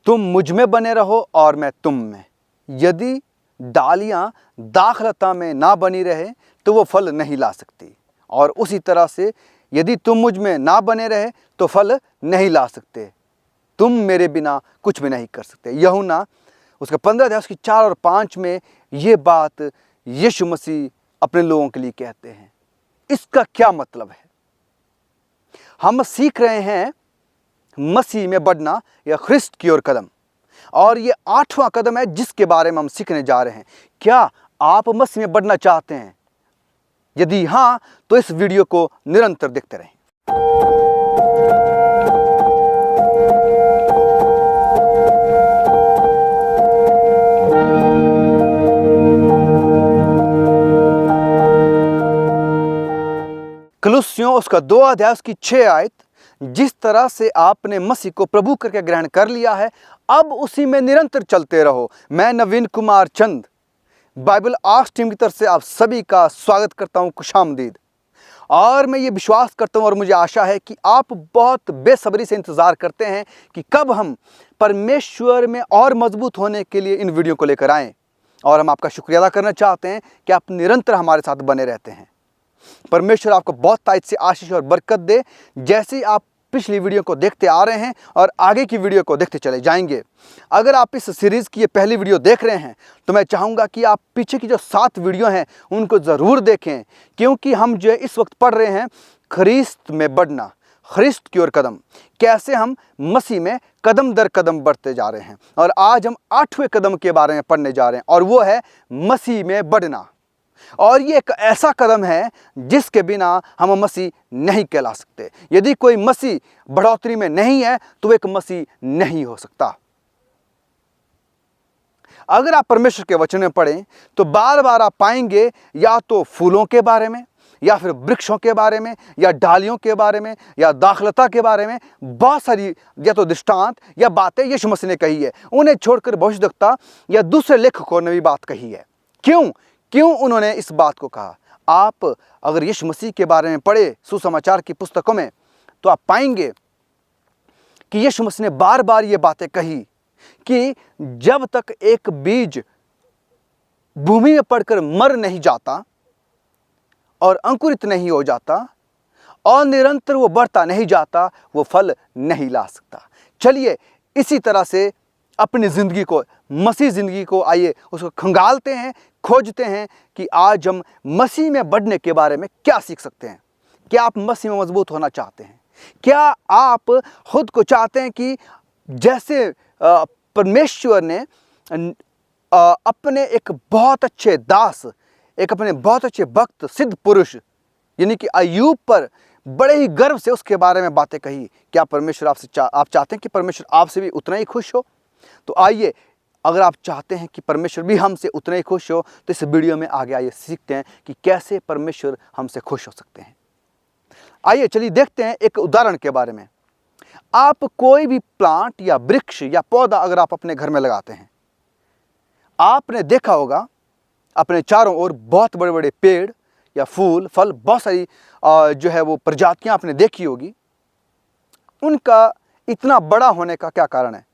तुम मुझ में बने रहो और मैं तुम में। यदि डालियाँ दाखलता में ना बनी रहे तो वो फल नहीं ला सकती, और उसी तरह से यदि तुम मुझ में ना बने रहे तो फल नहीं ला सकते। तुम मेरे बिना कुछ भी नहीं कर सकते। यूहन्ना उसका 15 अध्याय उसकी 4 और 5 में ये बात यीशु मसीह अपने लोगों के लिए कहते हैं। इसका क्या मतलब है? हम सीख रहे हैं मसीह में बढ़ना या ख्रिस्त की ओर कदम, और ये 8वां कदम है जिसके बारे में हम सीखने जा रहे हैं। क्या आप मसीह में बढ़ना चाहते हैं? यदि हाँ, तो इस वीडियो को निरंतर देखते रहें। कुलुस्सियों उसका 2 अध्याय उसकी 6 आयत, जिस तरह से आपने मसीह को प्रभु करके ग्रहण कर लिया है, अब उसी में निरंतर चलते रहो। मैं नवीन कुमार चंद बाइबल आर्ट्स टीम की तरफ से आप सभी का स्वागत करता हूं, खुशामदीद। और मैं ये विश्वास करता हूं और मुझे आशा है कि आप बहुत बेसब्री से इंतज़ार करते हैं कि कब हम परमेश्वर में और मजबूत होने के लिए इन वीडियो को लेकर आएँ। और हम आपका शुक्रिया अदा करना चाहते हैं कि आप निरंतर हमारे साथ बने रहते हैं। परमेश्वर आपको बहुत तायत से आशीष और बरकत दे, जैसे आप पिछली वीडियो को देखते आ रहे हैं और आगे की वीडियो को देखते चले जाएंगे। अगर आप इस सीरीज़ की ये पहली वीडियो देख रहे हैं तो मैं चाहूँगा कि आप पीछे की जो 7 वीडियो हैं उनको ज़रूर देखें, क्योंकि हम जो इस वक्त पढ़ रहे हैं ख्रिस्त में बढ़ना, ख्रिस्त की ओर कदम, कैसे हम मसीह में कदम दर कदम बढ़ते जा रहे हैं। और आज हम 8वें कदम के बारे में पढ़ने जा रहे हैं, और वो है मसीह में बढ़ना। और ये एक ऐसा कदम है जिसके बिना हम मसीह नहीं कहला सकते। यदि कोई मसीह बढ़ोतरी में नहीं है तो एक मसीह नहीं हो सकता। अगर आप परमेश्वर के वचन में पढ़ें तो बार बार आप पाएंगे या तो फूलों के बारे में, या फिर वृक्षों के बारे में, या डालियों के बारे में, या दाखलता के बारे में बहुत सारी या तो दृष्टांत या बातें यीशु मसीह ने कही है। उन्हें छोड़कर भविष्यद्वक्ता या दूसरे लेखकों ने भी बात कही है। क्यों उन्होंने इस बात को कहा? आप अगर यीशु मसीह के बारे में पढ़े सुसमाचार की पुस्तकों में तो आप पाएंगे कि यीशु मसीह ने बार बार ये बातें कही कि जब तक एक बीज भूमि में पड़कर मर नहीं जाता और अंकुरित नहीं हो जाता और निरंतर वो बढ़ता नहीं जाता, वो फल नहीं ला सकता। चलिए इसी तरह से अपनी ज़िंदगी को, मसीह ज़िंदगी को, आइए उसको खंगालते हैं, खोजते हैं कि आज हम मसीह में बढ़ने के बारे में क्या सीख सकते हैं। क्या आप मसीह में मजबूत होना चाहते हैं? क्या आप खुद को चाहते हैं कि जैसे परमेश्वर ने अपने एक बहुत अच्छे दास, एक अपने बहुत अच्छे भक्त सिद्ध पुरुष यानी कि अय्यूब पर बड़े ही गर्व से उसके बारे में बातें कही? क्या परमेश्वर आप चाहते हैं कि परमेश्वर आपसे भी उतना ही खुश हो? तो आइए, अगर आप चाहते हैं कि परमेश्वर भी हमसे उतना ही खुश हो तो इस वीडियो में आगे आइए सीखते हैं कि कैसे परमेश्वर हमसे खुश हो सकते हैं। आइए चलिए देखते हैं एक उदाहरण के बारे में। आप कोई भी प्लांट या वृक्ष या पौधा अगर आप अपने घर में लगाते हैं, आपने देखा होगा अपने चारों ओर बहुत बड़े बड़े पेड़ या फूल फल, बहुत सारी जो है वो प्रजातियां आपने देखी होगी। उनका इतना बड़ा होने का क्या कारण है?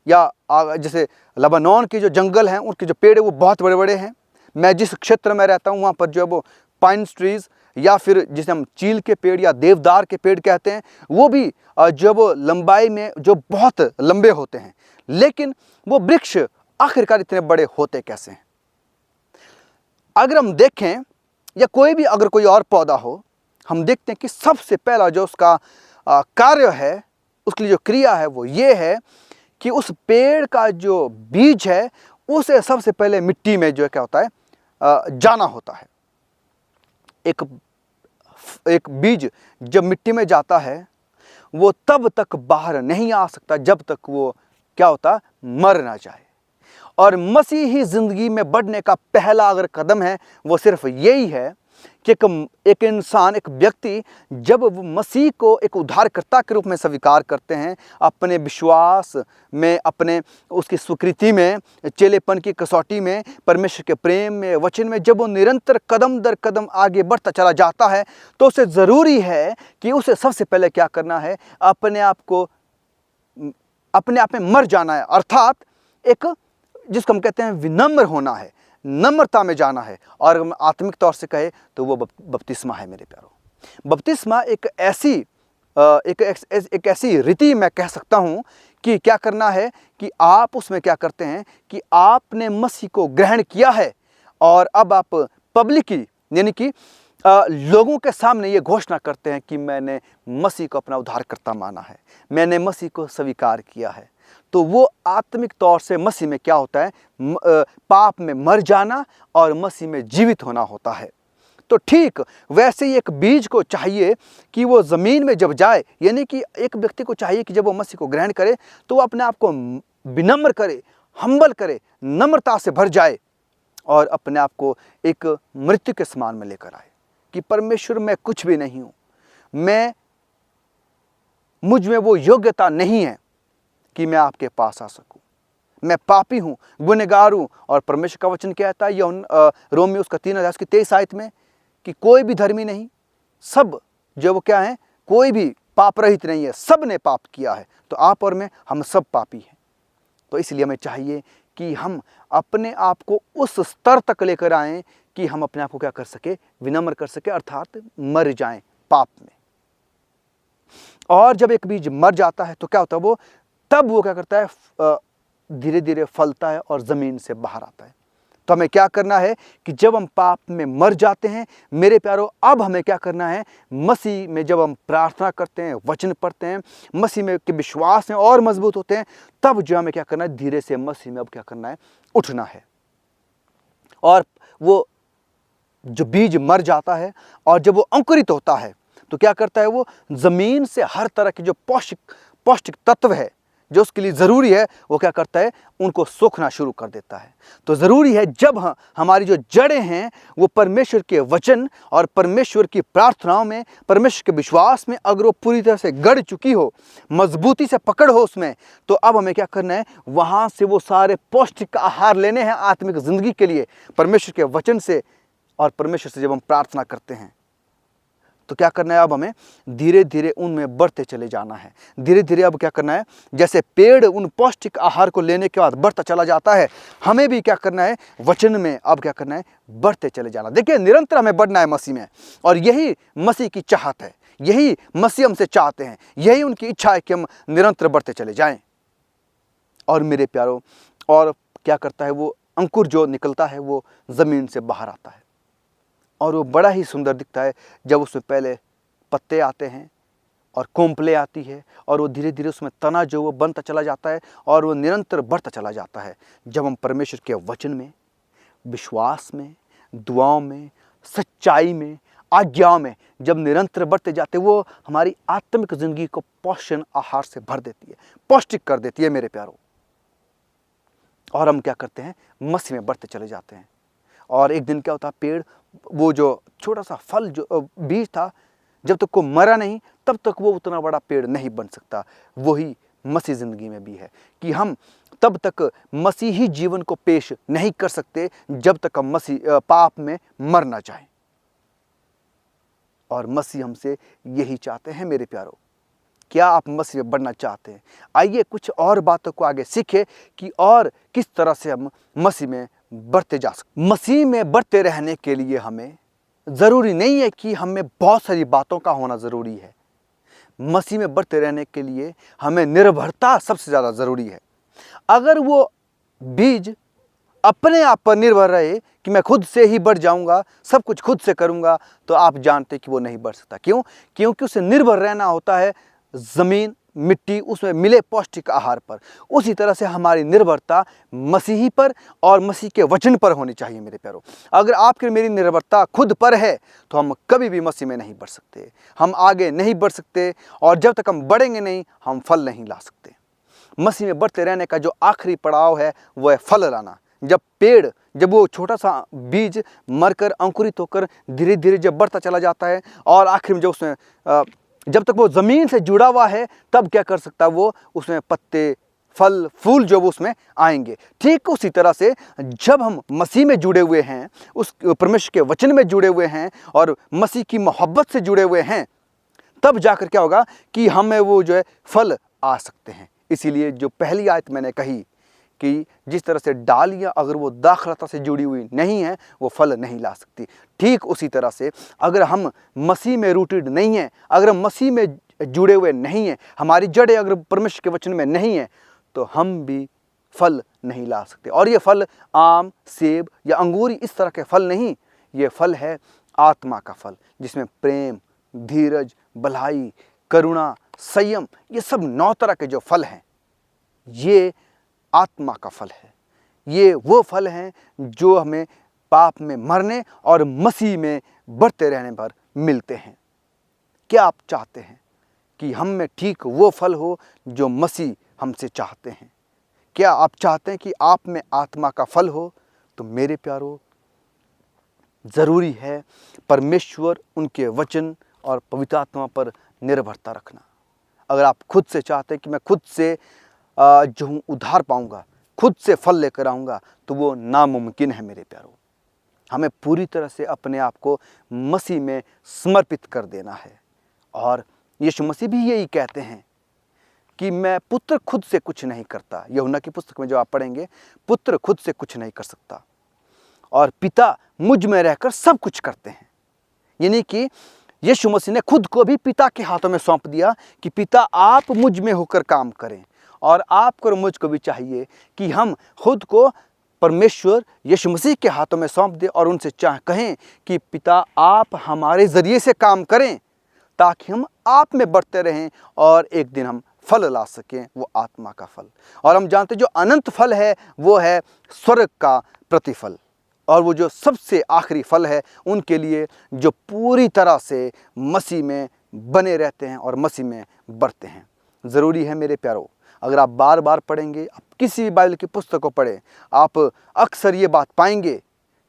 या जैसे लेबनान के जो जंगल हैं उनके जो पेड़ है वो बहुत बड़े बड़े हैं। मैं जिस क्षेत्र में रहता हूँ वहाँ पर जो है वो पाइन ट्रीज या फिर जिसे हम चील के पेड़ या देवदार के पेड़ कहते हैं, वो भी जो वो लंबाई में जो बहुत लंबे होते हैं। लेकिन वो वृक्ष आखिरकार इतने बड़े होते कैसे हैं? अगर हम देखें या अगर कोई और पौधा हो, हम देखते हैं कि सबसे पहला जो उसका कार्य है, उसके लिए जो क्रिया है वो ये है कि उस पेड़ का जो बीज है उसे सबसे पहले मिट्टी में जो है क्या होता है, जाना होता है। एक बीज जब मिट्टी में जाता है वो तब तक बाहर नहीं आ सकता जब तक वो क्या होता, मर ना जाए। और मसीही ज़िंदगी में बढ़ने का पहला अगर कदम है वो सिर्फ यही है कि एक इंसान, एक व्यक्ति जब वो मसीह को एक उद्धारकर्ता के रूप में स्वीकार करते हैं, अपने विश्वास में, अपने उसकी स्वीकृति में, चेलेपन की कसौटी में, परमेश्वर के प्रेम में, वचन में जब वो निरंतर कदम दर कदम आगे बढ़ता चला जाता है, तो उसे ज़रूरी है कि उसे सबसे पहले क्या करना है, अपने आप को अपने आप में मर जाना है, अर्थात एक जिसको हम कहते हैं विनम्र होना है, नम्रता में जाना है। और हम आत्मिक तौर से कहे तो वो बपतिस्मा है मेरे प्यारों। बपतिस्मा एक ऐसी रीति मैं कह सकता हूँ कि क्या करना है कि आप उसमें क्या करते हैं कि आपने मसीह को ग्रहण किया है और अब आप पब्लिकली यानी कि लोगों के सामने ये घोषणा करते हैं कि मैंने मसीह को अपना उद्धारकर्ता माना है, मैंने मसीह को स्वीकार किया है। तो वो आत्मिक तौर से मसीह में क्या होता है, पाप में मर जाना और मसीह में जीवित होना होता है। तो ठीक वैसे ही एक बीज को चाहिए कि वो ज़मीन में जब जाए, यानी कि एक व्यक्ति को चाहिए कि जब वो मसीह को ग्रहण करे तो वो अपने आप को विनम्र करे, हम्बल करे, नम्रता से भर जाए और अपने आप को एक मृत्यु के समान में लेकर आए कि परमेश्वर मैं कुछ भी नहीं हूँ, मुझ में वो योग्यता नहीं है कि मैं आपके पास आ सकूं, मैं पापी हूँ, गुनहगार हूँ। और परमेश्वर का वचन कहता है रोमियो उसका 3:23 में कि कोई भी धर्मी नहीं, सब जो वो क्या है, कोई भी पाप रहित नहीं है, सब ने पाप किया है। तो आप और मैं, हम सब पापी हैं। तो इसलिए हमें चाहिए कि हम अपने आप को उस स्तर तक लेकर आएं कि हम अपने आप को क्या कर सके, विनम्र कर सके, अर्थात मर जाएं पाप में। और जब एक बीज मर जाता है तो क्या होता है, तब वो क्या करता है, धीरे धीरे फलता है और ज़मीन से बाहर आता है। तो हमें क्या करना है कि जब हम पाप में मर जाते हैं मेरे प्यारों, अब हमें क्या करना है, मसीह में जब हम प्रार्थना करते हैं, वचन पढ़ते हैं, मसीह में के विश्वास में और मजबूत होते हैं, तब जो हमें क्या करना है, धीरे से मसीह में अब क्या करना है, उठना है। और वो जो बीज मर जाता है और जब वो अंकुरित होता है तो क्या करता है, वो ज़मीन से हर तरह के जो पौष्टिक तत्व है जो उसके लिए ज़रूरी है, वो क्या करता है, उनको सोखना शुरू कर देता है। तो ज़रूरी है जब हमारी जो जड़ें हैं वो परमेश्वर के वचन और परमेश्वर की प्रार्थनाओं में, परमेश्वर के विश्वास में अगर वो पूरी तरह से गड़ चुकी हो, मजबूती से पकड़ हो उसमें, तो अब हमें क्या करना है, वहाँ से वो सारे पौष्टिक आहार लेने हैं आत्मिक ज़िंदगी के लिए परमेश्वर के वचन से। और परमेश्वर से जब हम प्रार्थना करते हैं तो क्या करना है, अब हमें धीरे धीरे उनमें बढ़ते चले जाना है। धीरे धीरे अब क्या करना है, जैसे पेड़ उन पौष्टिक आहार को लेने के बाद बढ़ता चला जाता है, हमें भी क्या करना है, वचन में अब क्या करना है, बढ़ते चले जाना। देखिए, निरंतर हमें बढ़ना है मसीह में, और यही मसीह की चाहत है, यही मसीह हमसे चाहते हैं, यही उनकी इच्छा है कि हम निरंतर बढ़ते चले जाएं। और मेरे प्यारों, और क्या करता है, वो अंकुर जो निकलता है वो ज़मीन से बाहर आता है और वो बड़ा ही सुंदर दिखता है जब उसमें पहले पत्ते आते हैं और कोंपले आती है और वो धीरे धीरे उसमें तना जो वो बनता चला जाता है और वो निरंतर बढ़ता चला जाता है। जब हम परमेश्वर के वचन में, विश्वास में, दुआओं में, सच्चाई में, आज्ञाओं में जब निरंतर बढ़ते जाते, वो हमारी आत्मिक ज़िंदगी को पोषण आहार से भर देती है, पौष्टिक कर देती है मेरे प्यारों। और हम क्या करते हैं, मसीह में बढ़ते चले जाते हैं। और एक दिन क्या होता है, पेड़, वो जो छोटा सा फल जो बीज था, जब तक वो मरा नहीं तब तक वो उतना बड़ा पेड़ नहीं बन सकता। वही मसीह ज़िंदगी में भी है कि हम तब तक मसीही जीवन को पेश नहीं कर सकते जब तक हम पाप में मर ना जाएं। और मसीह हमसे यही चाहते हैं मेरे प्यारों। क्या आप मसीह में बढ़ना चाहते हैं? आइए कुछ और बातों को आगे सीखें कि और किस तरह से हम मसीह में बढ़ते जा सकते। मसीह में बढ़ते रहने के लिए हमें ज़रूरी नहीं है कि हमें बहुत सारी बातों का होना ज़रूरी है। मसीह में बढ़ते रहने के लिए हमें निर्भरता सबसे ज़्यादा ज़रूरी है। अगर वो बीज अपने आप पर निर्भर रहे कि मैं खुद से ही बढ़ जाऊंगा, सब कुछ खुद से करूंगा, तो आप जानते कि वो नहीं बढ़ सकता। क्यों? क्योंकि उसे निर्भर रहना होता है ज़मीन, मिट्टी, उसमें मिले पौष्टिक आहार पर। उसी तरह से हमारी निर्भरता मसीही पर और मसीह के वचन पर होनी चाहिए मेरे प्यारों। अगर आपकी मेरी निर्भरता खुद पर है तो हम कभी भी मसीह में नहीं बढ़ सकते, हम आगे नहीं बढ़ सकते, और जब तक हम बढ़ेंगे नहीं हम फल नहीं ला सकते। मसीह में बढ़ते रहने का जो आखिरी पड़ाव है वो है फल लाना। जब वो छोटा सा बीज मरकर अंकुरित होकर धीरे धीरे जब बढ़ता चला जाता है और आखिर में जब तक वो ज़मीन से जुड़ा हुआ है तब क्या कर सकता है, वो उसमें पत्ते, फल, फूल जो वो उसमें आएंगे। ठीक उसी तरह से जब हम मसीह में जुड़े हुए हैं, उस परमेश्वर के वचन में जुड़े हुए हैं और मसीह की मोहब्बत से जुड़े हुए हैं, तब जाकर क्या होगा कि हमें वो जो है फल आ सकते हैं। इसीलिए जो पहली आयत मैंने कही कि जिस तरह से डालियाँ अगर वो दाखलता से जुड़ी हुई नहीं है वो फल नहीं ला सकती, ठीक उसी तरह से अगर हम मसीह में रूटेड नहीं हैं, अगर हम मसीह में जुड़े हुए नहीं हैं, हमारी जड़ें अगर परमेश्वर के वचन में नहीं हैं, तो हम भी फल नहीं ला सकते। और ये फल आम, सेब या अंगूर इस तरह के फल नहीं, ये फल है आत्मा का फल, जिसमें प्रेम, धीरज, भलाई, करुणा, संयम, ये सब 9 तरह के जो फल हैं, ये आत्मा का फल है। ये वो फल हैं जो हमें पाप में मरने और मसीह में बढ़ते रहने पर मिलते हैं। क्या आप चाहते हैं कि हम में ठीक वो फल हो जो मसीह हमसे चाहते हैं? क्या आप चाहते हैं कि आप में आत्मा का फल हो? तो मेरे प्यारो, ज़रूरी है परमेश्वर, उनके वचन और पवित्र आत्मा पर निर्भरता रखना। अगर आप खुद से चाहते हैं कि मैं खुद से जो हूँ उद्धार पाऊँगा, खुद से फल लेकर आऊँगा, तो वो नामुमकिन है मेरे प्यारो। हमें पूरी तरह से अपने आप को मसीह में समर्पित कर देना है। और यीशु मसीह भी यही कहते हैं कि मैं पुत्र खुद से कुछ नहीं करता। यूहन्ना की पुस्तक में जो आप पढ़ेंगे, पुत्र खुद से कुछ नहीं कर सकता और पिता मुझ में रहकर सब कुछ करते हैं। यानी कि यीशु मसीह ने खुद को भी पिता के हाथों में सौंप दिया कि पिता आप मुझ में होकर काम करें। और आपको और मुझको भी चाहिए कि हम खुद को परमेश्वर यीशु मसीह के हाथों में सौंप दें और उनसे कहें कि पिता आप हमारे ज़रिए से काम करें, ताकि हम आप में बढ़ते रहें और एक दिन हम फल ला सकें, वो आत्मा का फल। और हम जानते हैं जो अनंत फल है वो है स्वर्ग का प्रतिफल। और वो जो सबसे आखिरी फल है उनके लिए जो पूरी तरह से मसीह में बने रहते हैं और मसीह में बढ़ते हैं। ज़रूरी है मेरे प्यारो, अगर आप बार बार पढ़ेंगे, आप किसी भी बाइबल की पुस्तक को पढ़ें, आप अक्सर ये बात पाएंगे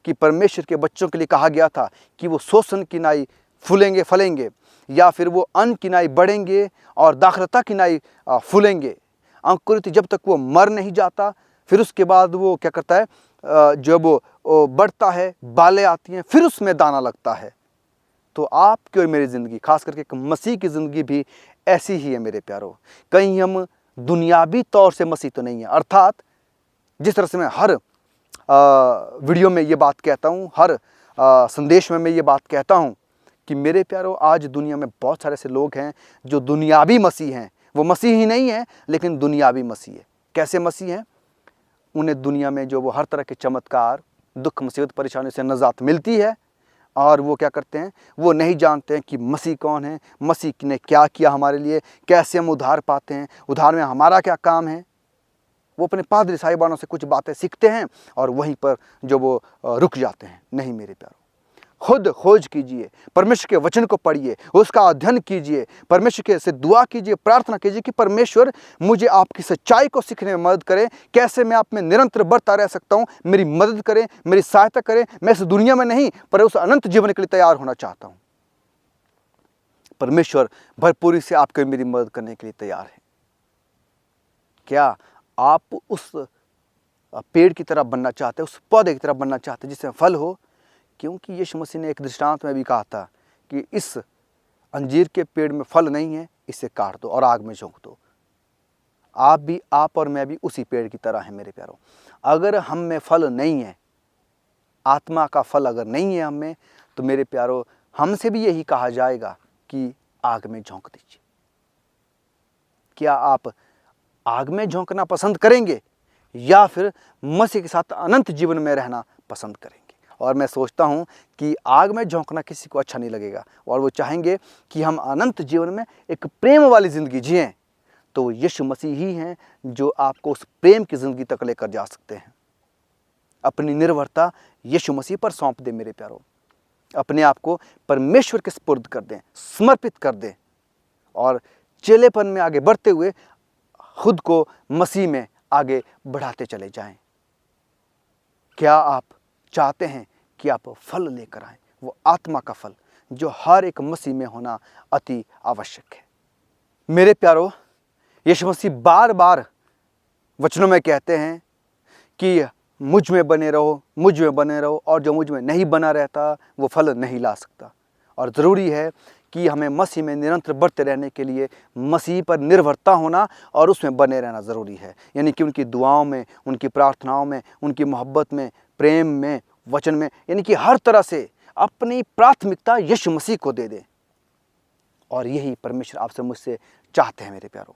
कि परमेश्वर के बच्चों के लिए कहा गया था कि वो शोषण की नाई फूलेंगे फलेंगे, या फिर वो अन्न की नाई बढ़ेंगे और दाखलता की नाई फूलेंगे। अंकुरित जब तक वो मर नहीं जाता, फिर उसके बाद वो क्या करता है, जब वो बढ़ता है, बालें आती हैं, फिर उसमें दाना लगता है। तो आपकी और मेरी ज़िंदगी, खास करके मसीह की ज़िंदगी भी ऐसी ही है मेरे प्यारो। कहीं हम दुनियावी तौर से मसीह तो नहीं है, अर्थात जिस तरह से मैं हर वीडियो में ये बात कहता हूँ, हर संदेश में मैं ये बात कहता हूँ कि मेरे प्यारो, आज दुनिया में बहुत सारे ऐसे लोग हैं जो दुनियावी मसीह हैं। वो मसीह ही नहीं है, लेकिन दुनियावी मसीह है। कैसे मसीह हैं? उन्हें दुनिया में जो वो हर तरह के चमत्कार, दुख, मुसीबत, परेशानी से निजात मिलती है, और वो क्या करते हैं, वो नहीं जानते हैं कि मसीह कौन है, मसीह ने क्या किया हमारे लिए, कैसे हम उद्धार पाते हैं, उद्धार में हमारा क्या काम है। वो अपने पादरी साहिबानों से कुछ बातें सीखते हैं और वहीं पर जो वो रुक जाते हैं। नहीं मेरे प्यारो, खुद खोज कीजिए, परमेश्वर के वचन को पढ़िए, उसका अध्ययन कीजिए, परमेश्वर के से दुआ कीजिए, प्रार्थना कीजिए कि परमेश्वर मुझे आपकी सच्चाई को सीखने में मदद करें, कैसे मैं आप में निरंतर बढ़ता रह सकता हूँ, मेरी मदद करें, मेरी सहायता करें। मैं इस दुनिया में नहीं पर उस अनंत जीवन के लिए तैयार होना चाहता हूँ। परमेश्वर भरपूरी से आपके मेरी मदद करने के लिए तैयार है। क्या आप उस पेड़ की तरह बनना चाहते हैं, उस पौधे की तरह बनना चाहते हैं जिसमें फल हो? क्योंकि यीशु मसीह ने एक दृष्टांत में भी कहा था कि इस अंजीर के पेड़ में फल नहीं है, इसे काट दो और आग में झोंक दो। आप और मैं भी उसी पेड़ की तरह हैं मेरे प्यारों। अगर हम में फल नहीं है, आत्मा का फल अगर नहीं है हम में, तो मेरे प्यारों हमसे भी यही कहा जाएगा कि आग में झोंक दीजिए। क्या आप आग में झोंकना पसंद करेंगे या फिर मसीह के साथ अनंत जीवन में रहना पसंद करेंगे? और मैं सोचता हूँ कि आग में झोंकना किसी को अच्छा नहीं लगेगा, और वो चाहेंगे कि हम अनंत जीवन में एक प्रेम वाली ज़िंदगी जिएं। तो यीशु मसीह ही हैं जो आपको उस प्रेम की ज़िंदगी तक लेकर जा सकते हैं। अपनी निर्भरता यीशु मसीह पर सौंप दें मेरे प्यारों, अपने आप को परमेश्वर के सुपुर्द कर दें, समर्पित कर दें, और चेलेपन में आगे बढ़ते हुए खुद को मसीह में आगे बढ़ाते चले जाएं। क्या आप चाहते हैं कि आप फल लेकर आएं, वो आत्मा का फल जो हर एक मसीह में होना अति आवश्यक है? मेरे प्यारो, यीशु मसीह बार बार वचनों में कहते हैं कि मुझ में बने रहो, मुझ में बने रहो, और जो मुझ में नहीं बना रहता वो फल नहीं ला सकता। और ज़रूरी है कि हमें मसीह में निरंतर बढ़ते रहने के लिए मसीह पर निर्भरता होना और उसमें बने रहना ज़रूरी है। यानी कि उनकी दुआओं में, उनकी प्रार्थनाओं में, उनकी मोहब्बत में, प्रेम में, वचन में, यानी कि हर तरह से अपनी प्राथमिकता यीशु मसीह को दे दें। और यही परमेश्वर आपसे मुझसे चाहते हैं मेरे प्यारों।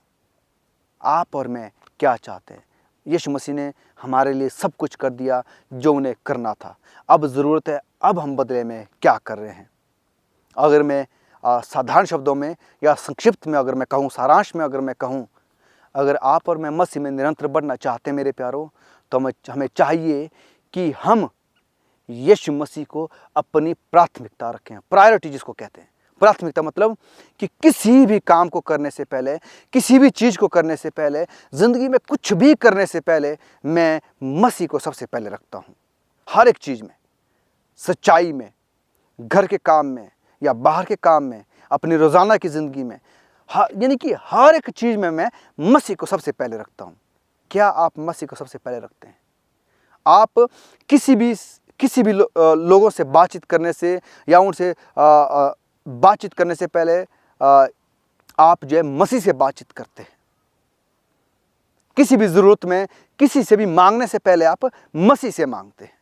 आप और मैं क्या चाहते हैं? यीशु मसीह ने हमारे लिए सब कुछ कर दिया जो उन्हें करना था। अब ज़रूरत है अब हम बदले में क्या कर रहे हैं। अगर मैं साधारण शब्दों में या संक्षिप्त में अगर मैं कहूँ, सारांश में अगर मैं कहूँ, अगर आप और मैं मसीह में निरंतर बढ़ना चाहते हैं मेरे प्यारों, तो हमें चाहिए कि हम यीशु मसीह को अपनी प्राथमिकता रखें। प्रायोरिटी जिसको कहते हैं। प्राथमिकता मतलब कि किसी भी काम को करने से पहले, किसी भी चीज़ को करने से पहले, ज़िंदगी में कुछ भी करने से पहले मैं मसीह को सबसे पहले रखता हूँ। हर एक चीज़ में, सच्चाई में, घर के काम में या बाहर के काम में, अपनी रोज़ाना की ज़िंदगी में, यानी कि हर एक चीज़ में मैं मसीह को सबसे पहले रखता हूँ। क्या आप मसीह को सबसे पहले रखते हैं? आप किसी भी लोगों से बातचीत करने से या उनसे बातचीत करने से पहले आप जो है मसीह से बातचीत करते हैं। किसी भी ज़रूरत में किसी से भी मांगने से पहले आप मसीह से मांगते हैं।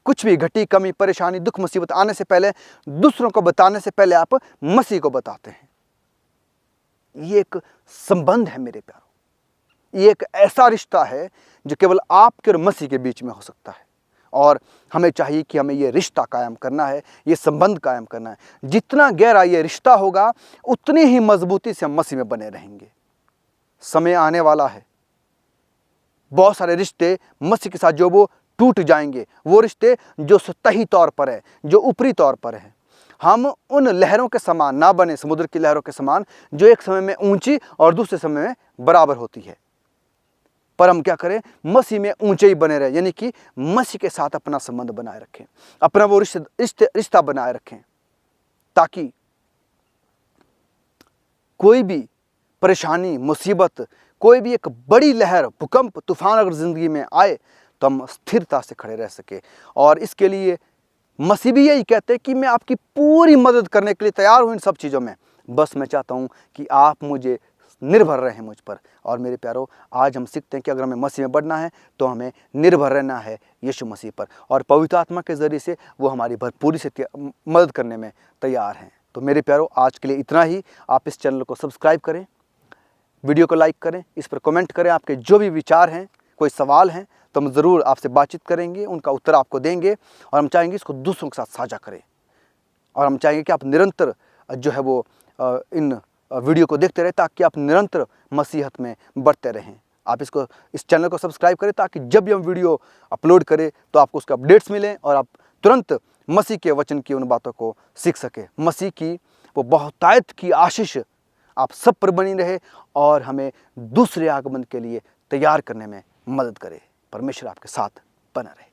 कुछ भी घटी, कमी, परेशानी, दुख, मुसीबत आने से पहले, दूसरों को बताने से पहले आप मसीह को बताते हैं। ये एक संबंध है मेरे प्यारों। ये एक ऐसा रिश्ता है जो केवल आपके और मसीह के बीच में हो सकता है। और हमें चाहिए कि हमें ये रिश्ता कायम करना है, ये संबंध कायम करना है। जितना गहरा ये रिश्ता होगा उतनी ही मजबूती से हम मसीह में बने रहेंगे। समय आने वाला है, बहुत सारे रिश्ते मसीह के साथ जो वो टूट जाएंगे, वो रिश्ते जो सतही तौर पर है, जो ऊपरी तौर पर है। हम उन लहरों के समान ना बने, समुद्र की लहरों के समान, जो एक समय में ऊंची और दूसरे समय में बराबर होती है। पर हम क्या करें? मसीह में ऊंचे ही बने रहे, यानी कि मसीह के साथ अपना संबंध बनाए रखें, अपना वो रिश्ता बनाए रखें, ताकि कोई भी परेशानी, मुसीबत, कोई भी एक बड़ी लहर, भूकंप, तूफान अगर जिंदगी में आए तो हम स्थिरता से खड़े रह सके। और इसके लिए मसीह भी यही कहते हैं कि मैं आपकी पूरी मदद करने के लिए तैयार हूँ इन सब चीज़ों में। बस मैं चाहता हूँ कि आप मुझे निर्भर रहें मुझ पर। और मेरे प्यारों, आज हम सीखते हैं कि अगर हमें मसीह में बढ़ना है तो हमें निर्भर रहना है यीशु मसीह पर, और पवित्र आत्मा के ज़रिए से वो हमारी भरपूरी से मदद करने में तैयार हैं। तो मेरे प्यारों, आज के लिए इतना ही। आप इस चैनल को सब्सक्राइब करें, वीडियो को लाइक करें, इस पर कमेंट करें। आपके जो भी विचार हैं, कोई सवाल हैं, तो हम ज़रूर आपसे बातचीत करेंगे, उनका उत्तर आपको देंगे। और हम चाहेंगे इसको दूसरों के साथ साझा करें। और हम चाहेंगे कि आप निरंतर जो है वो इन वीडियो को देखते रहे, ताकि आप निरंतर मसीहत में बढ़ते रहें। आप इस चैनल को सब्सक्राइब करें, ताकि जब भी हम वीडियो अपलोड करें तो आपको उसके अपडेट्स मिलें और आप तुरंत मसीह के वचन की उन बातों को सीख सकें। मसीह की वो बहुतायत की आशीष आप सब पर बनी रहे और हमें दूसरे आगमन के लिए तैयार करने में मदद करे। परमेश्वर आपके साथ बना रहे।